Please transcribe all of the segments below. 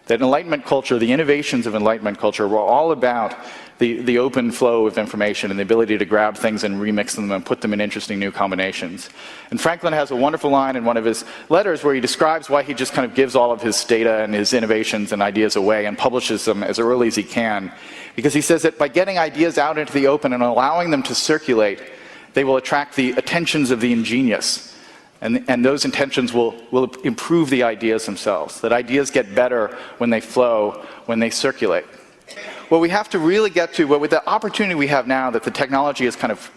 That Enlightenment culture, the innovations of Enlightenment culture, were all about the open flow of information and the ability to grab things and remix them and put them in interesting new combinations. And Franklin has a wonderful line in one of his letters where he describes why he just kind of gives all of his data and his innovations and ideas away and publishes them as early as he can. Because he says that by getting ideas out into the open and allowing them to circulate, they will attract the attentions of the ingenious. And those intentions will improve the ideas themselves. That ideas get better when they flow, when they circulate. What we have to really get to, with the opportunity we have now that the technology has kind of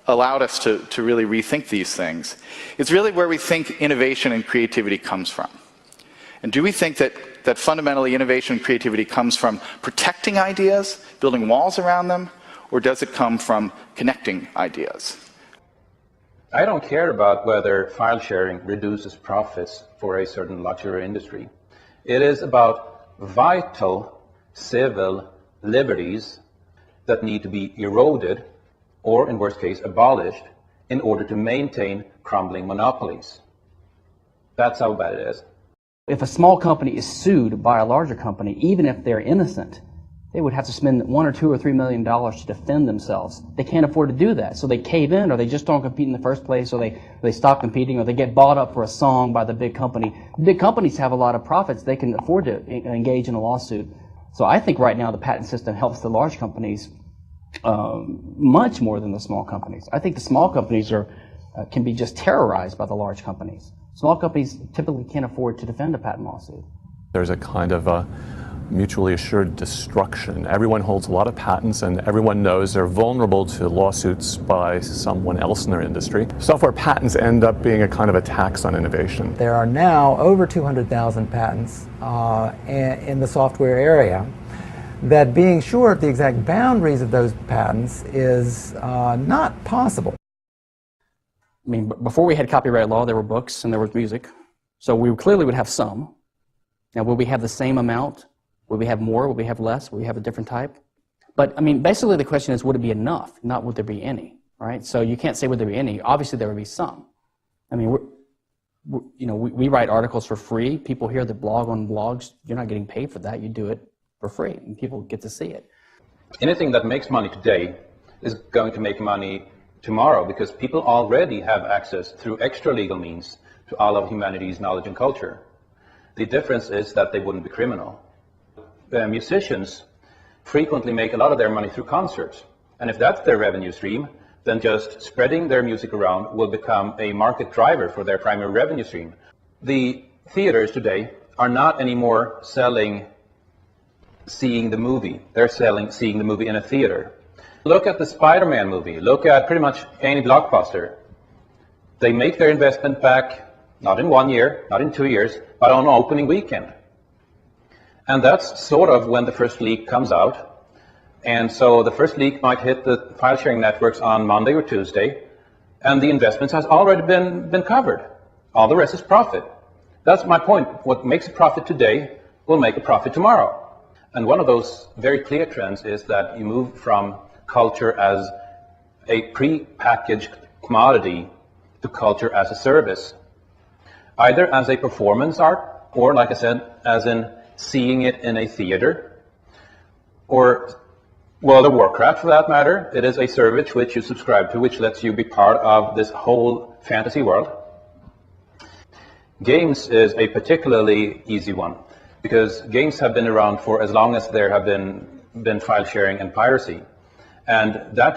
allowed us to really rethink these things, is really where we think innovation and creativity comes from. And do we think that fundamentally innovation and creativity comes from protecting ideas, building walls around them, or does it come from connecting ideas? I don't care about whether file sharing reduces profits for a certain luxury industry. It is about vital civil liberties that need to be eroded, or in worst case, abolished, in order to maintain crumbling monopolies. That's how bad it is. If a small company is sued by a larger company, even if they're innocent, they would have to spend $1 or $2 or $3 million to defend themselves. They can't afford to do that, so they cave in, or they just don't compete in the first place, or they stop competing, or they get bought up for a song by the big company. Big companies have a lot of profits. They can afford to engage in a lawsuit. So I think right now the patent system helps the large companies much more than the small companies. I think the small companies can be just terrorized by the large companies. Small companies typically can't afford to defend a patent lawsuit. There's a kind of a mutually assured destruction. Everyone holds a lot of patents and everyone knows they're vulnerable to lawsuits by someone else in their industry. Software patents end up being a kind of a tax on innovation. There are now over 200,000 patents in the software area. That being sure of the exact boundaries of those patents is not possible. I mean, before we had copyright law, there were books and there was music. So we clearly would have some. Now, will we have the same amount? Will we have more? Will we have less? Will we have a different type? But, I mean, basically the question is, would it be enough? Not would there be any, right? So you can't say would there be any. Obviously, there would be some. I mean, we write articles for free. People hear the blog on blogs. You're not getting paid for that. You do it for free, and people get to see it. Anything that makes money today is going to make money tomorrow because people already have access through extra legal means to all of humanity's knowledge and culture. The difference is that they wouldn't be criminal. Musicians frequently make a lot of their money through concerts, and if that's their revenue stream, then just spreading their music around will become a market driver for their primary revenue stream. The theaters today are not anymore selling seeing the movie. They're selling seeing the movie in a theater. Look at the Spider-Man movie. Look at pretty much any blockbuster. They make their investment back, not in 1 year, not in 2 years, but on opening weekend. And that's sort of when the first leak comes out. And so the first leak might hit the file sharing networks on Monday or Tuesday, and the investments has already been covered. All the rest is profit. That's my point. What makes a profit today will make a profit tomorrow. And one of those very clear trends is that you move from culture as a pre-packaged commodity to culture as a service, either as a performance art or, like I said, as in seeing it in a theater, or World of Warcraft for that matter. It is a service which you subscribe to, which lets you be part of this whole fantasy world. Games is a particularly easy one, because games have been around for as long as there have been file sharing and piracy. And that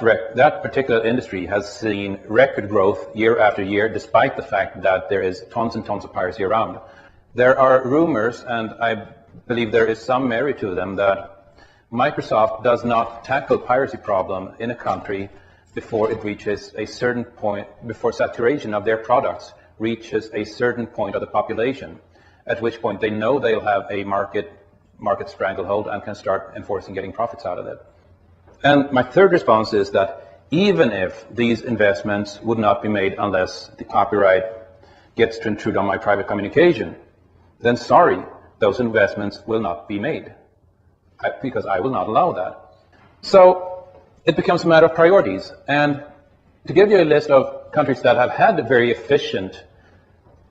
particular industry has seen record growth year after year, despite the fact that there is tons and tons of piracy around. There are rumors, and I believe there is some merit to them, that Microsoft does not tackle piracy problem in a country before it reaches a certain point, before saturation of their products reaches a certain point of the population, at which point they know they'll have a market stranglehold and can start enforcing getting profits out of it. And my third response is that even if these investments would not be made unless the copyright gets to intrude on my private communication, then sorry, those investments will not be made, because I will not allow that. So it becomes a matter of priorities. And to give you a list of countries that have had a very efficient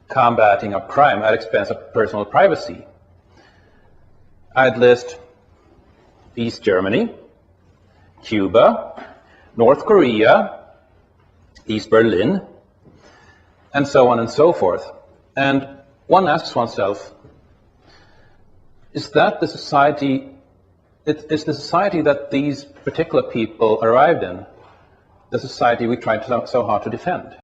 combating of crime at expense of personal privacy, I'd list East Germany, Cuba, North Korea, East Berlin, and so on and so forth. And one asks oneself, is that the society, is the society that these particular people arrived in, the society we tried so hard to defend?